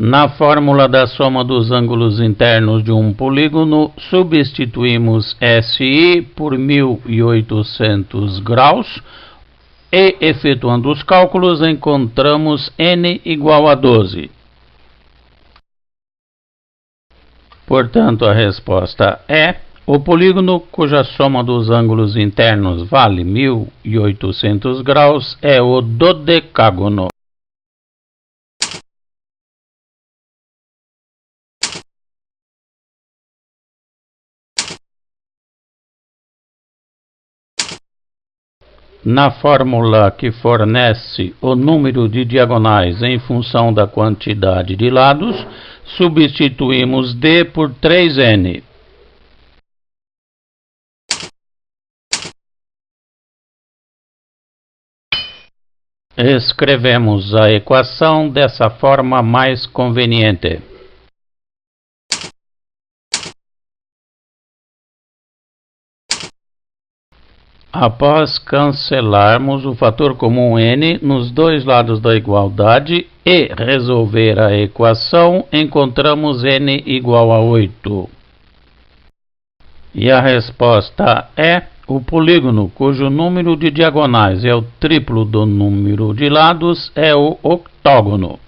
Na fórmula da soma dos ângulos internos de um polígono, substituímos SI por 1800 graus e, efetuando os cálculos, encontramos N igual a 12. Portanto, a resposta é: o polígono cuja soma dos ângulos internos vale 1800 graus é o dodecágono. Na fórmula que fornece o número de diagonais em função da quantidade de lados, substituímos D por 3N. Escrevemos a equação dessa forma mais conveniente. Após cancelarmos o fator comum n nos dois lados da igualdade e resolver a equação, encontramos n igual a 8. E a resposta é: o polígono cujo número de diagonais é o triplo do número de lados é o octógono.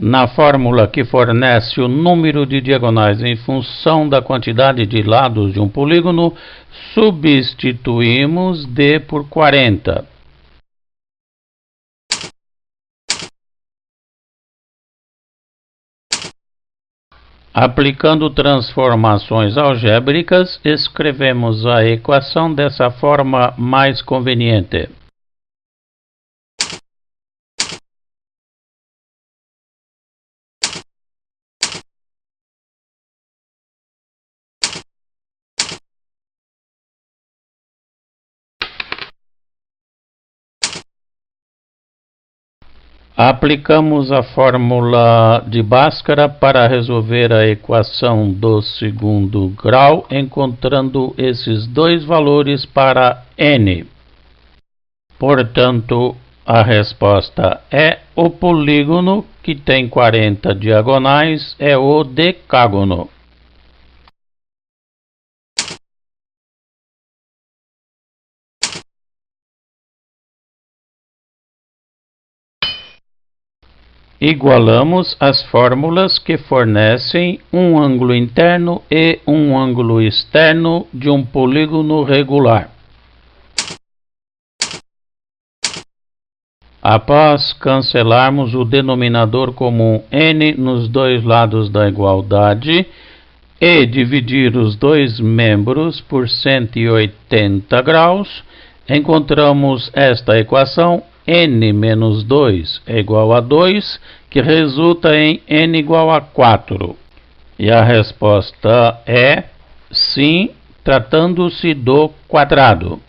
Na fórmula que fornece o número de diagonais em função da quantidade de lados de um polígono, substituímos D por 40. Aplicando transformações algébricas, escrevemos a equação dessa forma mais conveniente. Aplicamos a fórmula de Bhaskara para resolver a equação do segundo grau, encontrando esses dois valores para n. Portanto, a resposta é: o polígono que tem 40 diagonais é o decágono. Igualamos as fórmulas que fornecem um ângulo interno e um ângulo externo de um polígono regular. Após cancelarmos o denominador comum n nos dois lados da igualdade e dividir os dois membros por 180 graus, encontramos esta equação: n menos 2 é igual a 2, que resulta em n igual a 4. E a resposta é sim, tratando-se do quadrado.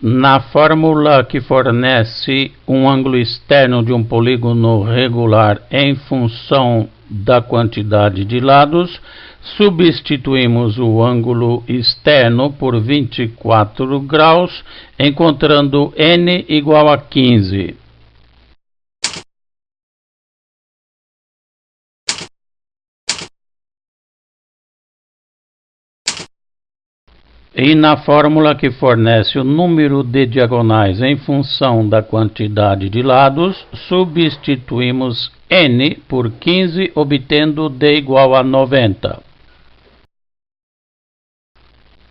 Na fórmula que fornece um ângulo externo de um polígono regular em função da quantidade de lados, substituímos o ângulo externo por 24 graus, encontrando n igual a 15. E na fórmula que fornece o número de diagonais em função da quantidade de lados, substituímos n por 15, obtendo d igual a 90.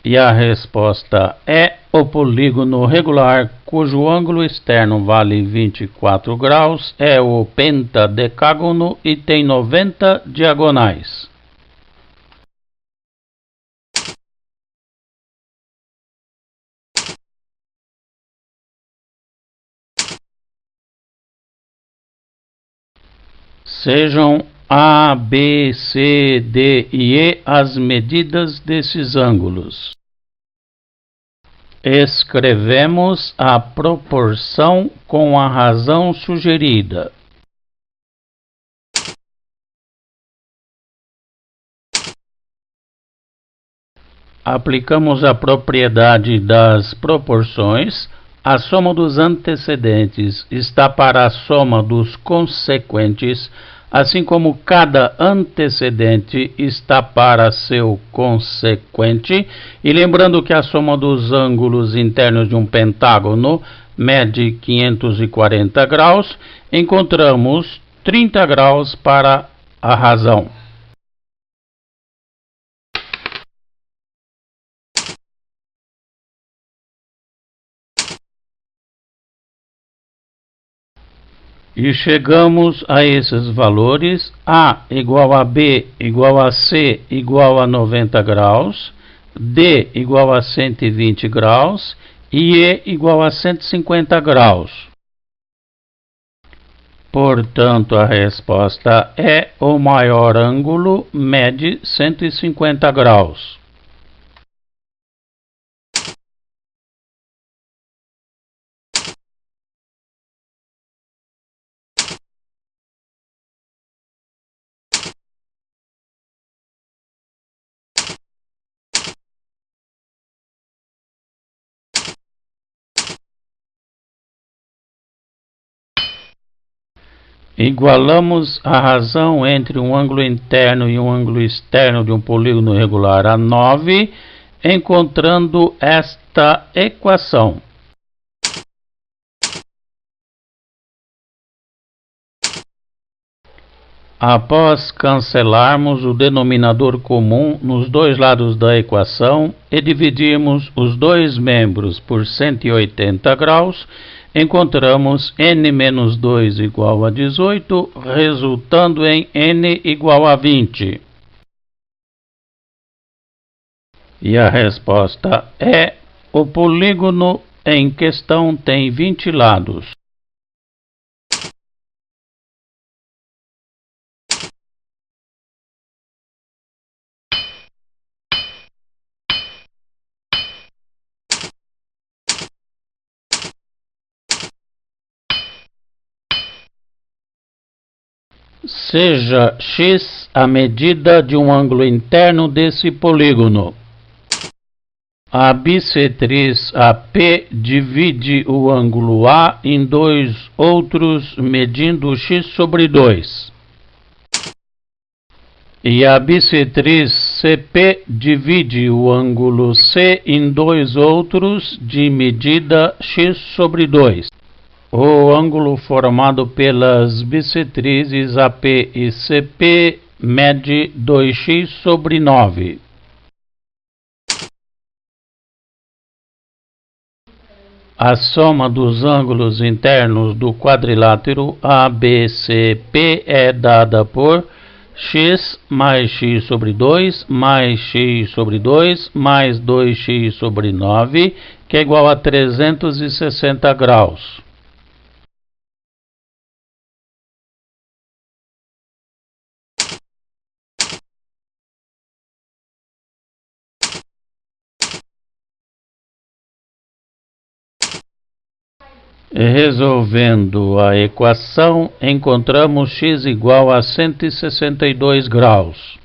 E a resposta é: o polígono regular cujo ângulo externo vale 24 graus é o pentadecágono e tem 90 diagonais. Sejam A, B, C, D e E as medidas desses ângulos. Escrevemos a proporção com a razão sugerida. Aplicamos a propriedade das proporções. A soma dos antecedentes está para a soma dos consequentes, assim como cada antecedente está para seu consequente. E lembrando que a soma dos ângulos internos de um pentágono mede 540 graus, encontramos 30 graus para a razão. E chegamos a esses valores: A igual a B igual a C igual a 90 graus, D igual a 120 graus e E igual a 150 graus. Portanto, a resposta é: o maior ângulo mede 150 graus. Igualamos a razão entre um ângulo interno e um ângulo externo de um polígono regular a 9, encontrando esta equação. Após cancelarmos o denominador comum nos dois lados da equação e dividirmos os dois membros por 180 graus, encontramos n menos 2 igual a 18, resultando em n igual a 20. E a resposta é: o polígono em questão tem 20 lados. Seja x a medida de um ângulo interno desse polígono. A bissetriz AP divide o ângulo A em dois outros, medindo x sobre 2. E a bissetriz CP divide o ângulo C em dois outros, de medida x sobre 2. O ângulo formado pelas bissetrizes AP e CP mede 2x sobre 9. A soma dos ângulos internos do quadrilátero ABCP é dada por x mais x sobre 2 mais x sobre 2 mais 2x sobre 9, que é igual a 360 graus. Resolvendo a equação, encontramos x igual a 162 graus.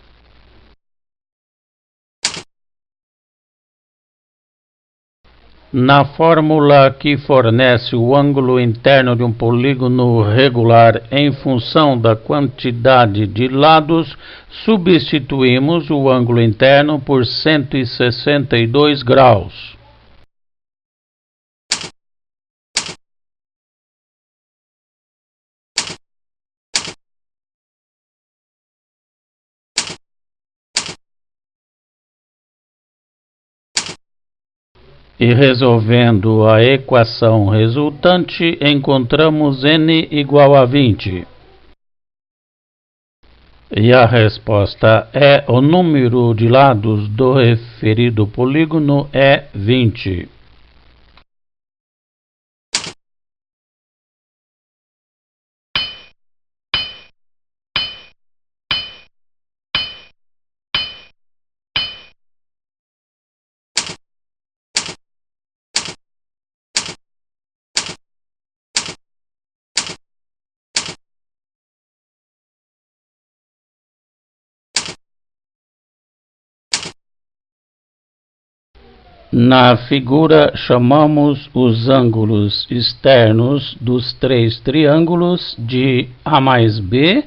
Na fórmula que fornece o ângulo interno de um polígono regular em função da quantidade de lados, substituímos o ângulo interno por 162 graus. E resolvendo a equação resultante, encontramos n igual a 20. E a resposta é: o número de lados do referido polígono é 20. Na figura, chamamos os ângulos externos dos três triângulos de A mais B,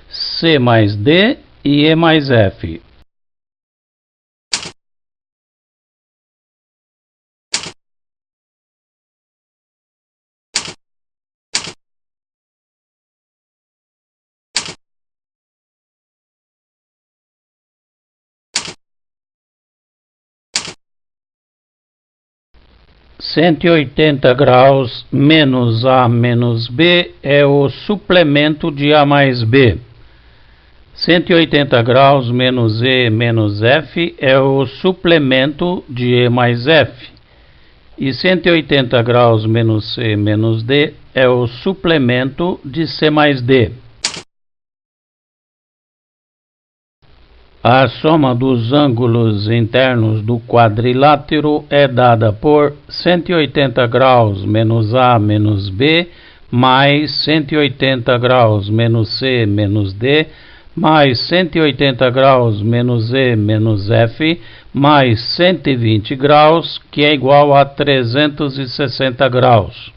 C mais D e E mais F. (180 graus menos A menos B é o suplemento de A mais B. 180 graus menos E menos F é o suplemento de E mais F. E 180 graus menos C menos D é o suplemento de C mais D. A soma dos ângulos internos do quadrilátero é dada por 180 graus menos A menos B mais 180 graus menos C menos D mais 180 graus menos E menos F mais 120 graus, que é igual a 360 graus.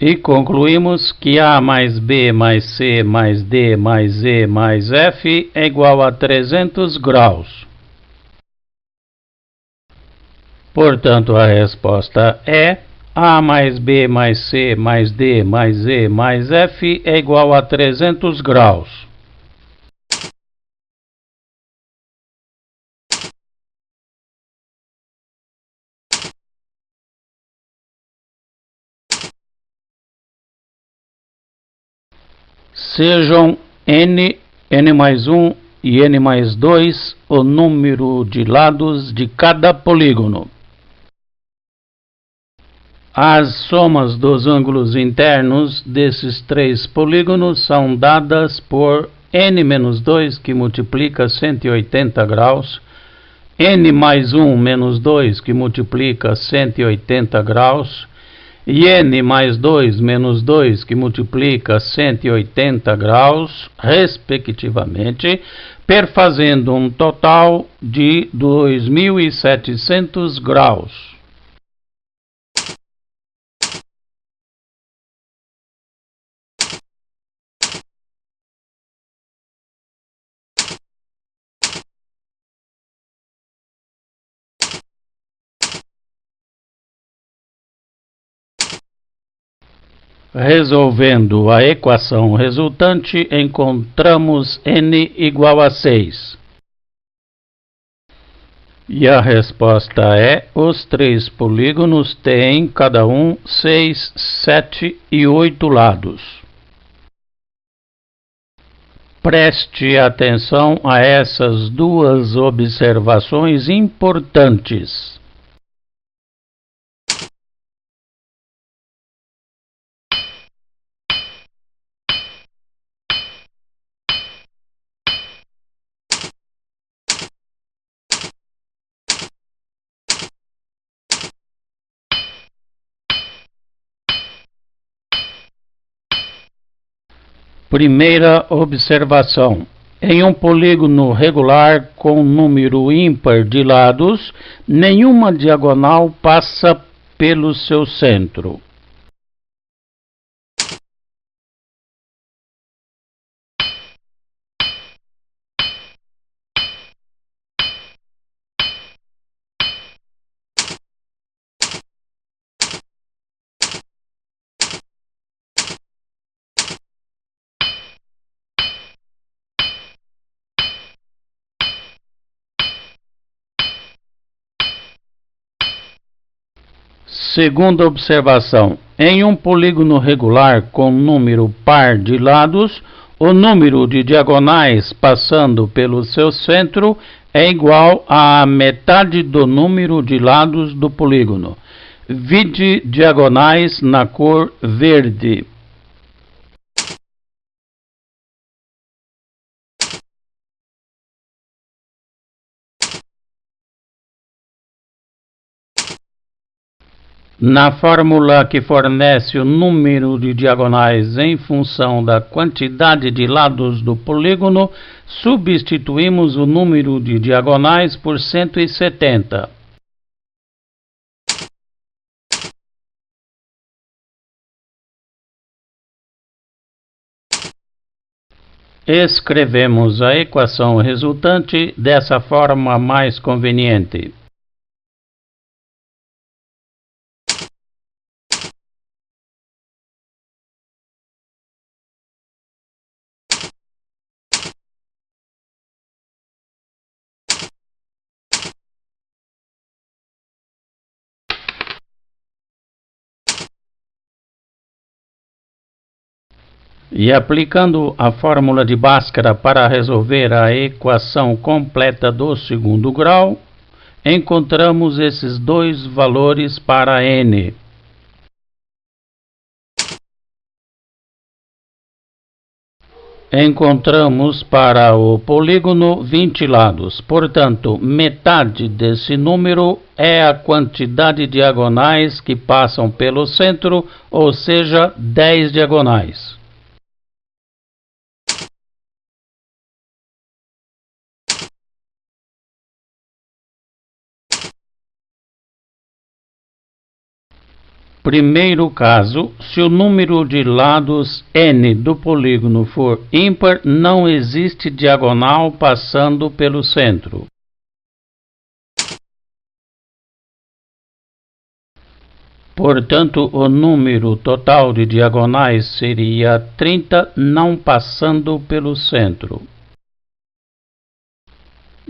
E concluímos que A mais B mais C mais D mais E mais F é igual a 300 graus. Portanto, a resposta é A mais B mais C mais D mais E mais F é igual a 300 graus. Sejam n mais 1 e n mais 2 o número de lados de cada polígono. As somas dos ângulos internos desses três polígonos são dadas por n menos 2, que multiplica 180 graus, n mais 1 menos 2, que multiplica 180 graus, e n mais 2 menos 2, que multiplica 180 graus, respectivamente, perfazendo um total de 2.700 graus. Resolvendo a equação resultante, encontramos n igual a 6. E a resposta é: os três polígonos têm cada um 6, 7 e 8 lados. Preste atenção a essas duas observações importantes. Primeira observação: em um polígono regular com número ímpar de lados, nenhuma diagonal passa pelo seu centro. Segunda observação: em um polígono regular com número par de lados, o número de diagonais passando pelo seu centro é igual à metade do número de lados do polígono. Vide diagonais na cor verde. Na fórmula que fornece o número de diagonais em função da quantidade de lados do polígono, substituímos o número de diagonais por 170. Escrevemos a equação resultante dessa forma mais conveniente. E aplicando a fórmula de Bhaskara para resolver a equação completa do segundo grau, encontramos esses dois valores para n. Encontramos para o polígono 20 lados, portanto, metade desse número é a quantidade de diagonais que passam pelo centro, ou seja, 10 diagonais. Primeiro caso, se o número de lados n do polígono for ímpar, não existe diagonal passando pelo centro. Portanto, o número total de diagonais seria 30, não passando pelo centro.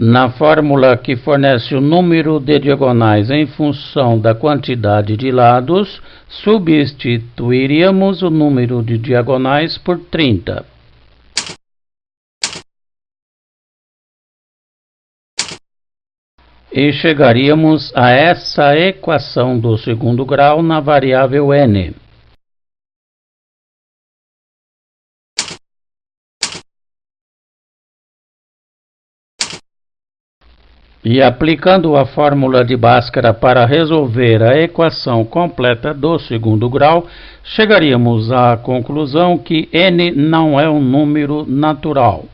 Na fórmula que fornece o número de diagonais em função da quantidade de lados, substituiríamos o número de diagonais por 30. E chegaríamos a essa equação do segundo grau na variável n. E aplicando a fórmula de Bhaskara para resolver a equação completa do segundo grau, chegaríamos à conclusão que n não é um número natural.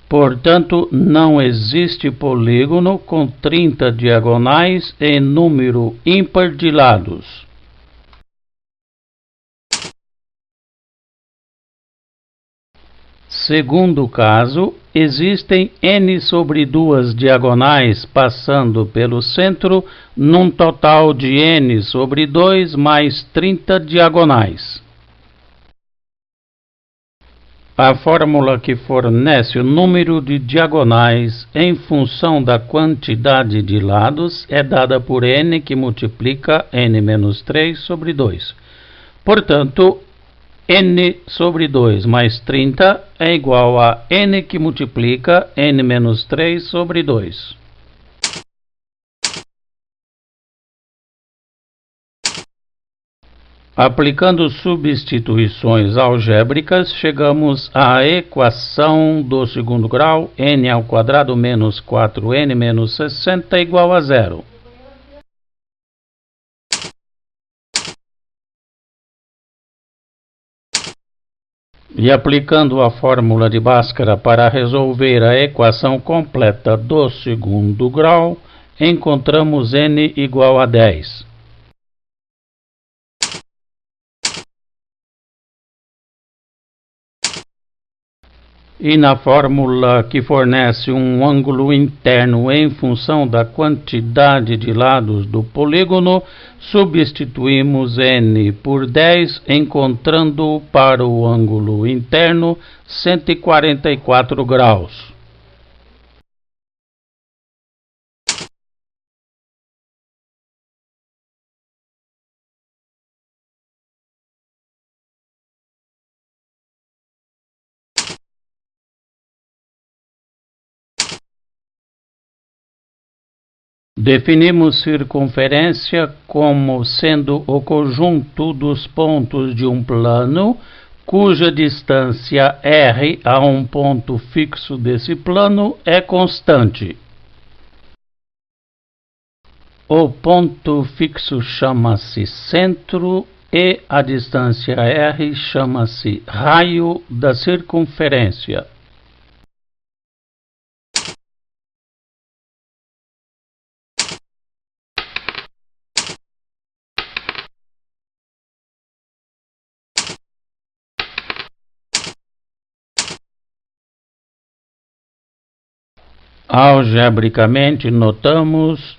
Portanto, não existe polígono com 30 diagonais e número ímpar de lados. Segundo caso, existem n sobre 2 diagonais passando pelo centro, num total de n sobre 2 mais 30 diagonais. A fórmula que fornece o número de diagonais em função da quantidade de lados é dada por n, que multiplica n menos 3 sobre 2. Portanto, n sobre 2 mais 30 é igual a n que multiplica n menos 3 sobre 2. Aplicando substituições algébricas, chegamos à equação do segundo grau, n ao quadrado menos 4n menos 60 igual a 0. E aplicando a fórmula de Bhaskara para resolver a equação completa do segundo grau, encontramos n igual a 10. E na fórmula que fornece um ângulo interno em função da quantidade de lados do polígono, substituímos n por 10, encontrando para o ângulo interno 144 graus. Definimos circunferência como sendo o conjunto dos pontos de um plano cuja distância r a um ponto fixo desse plano é constante. O ponto fixo chama-se centro e a distância r chama-se raio da circunferência. Algebricamente, notamos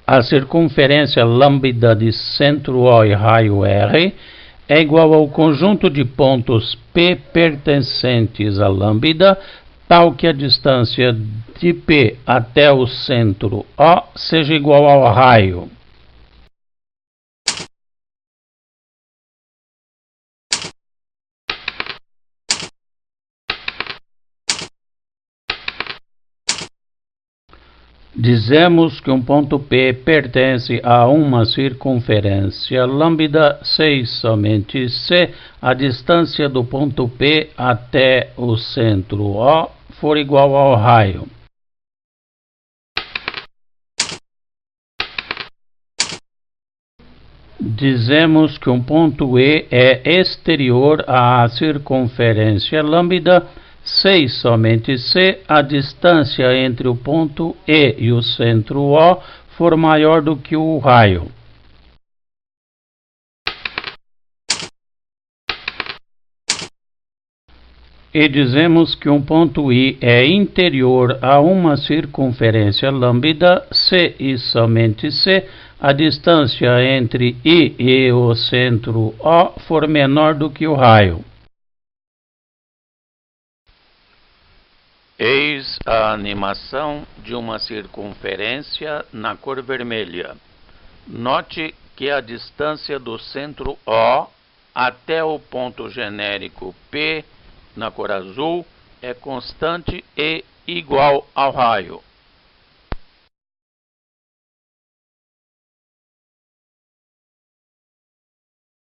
a circunferência lambda de centro O e raio R é igual ao conjunto de pontos P pertencentes a lambda, tal que a distância de P até o centro O seja igual ao raio. Dizemos que um ponto P pertence a uma circunferência lambda se e somente se a distância do ponto P até o centro O for igual ao raio. Dizemos que um ponto E é exterior à circunferência lambda se e somente se a distância entre o ponto E e o centro O for maior do que o raio. E dizemos que um ponto I é interior a uma circunferência lambda se e somente se a distância entre I e o centro O for menor do que o raio. Eis a animação de uma circunferência na cor vermelha. Note que a distância do centro O até o ponto genérico P na cor azul é constante e igual ao raio.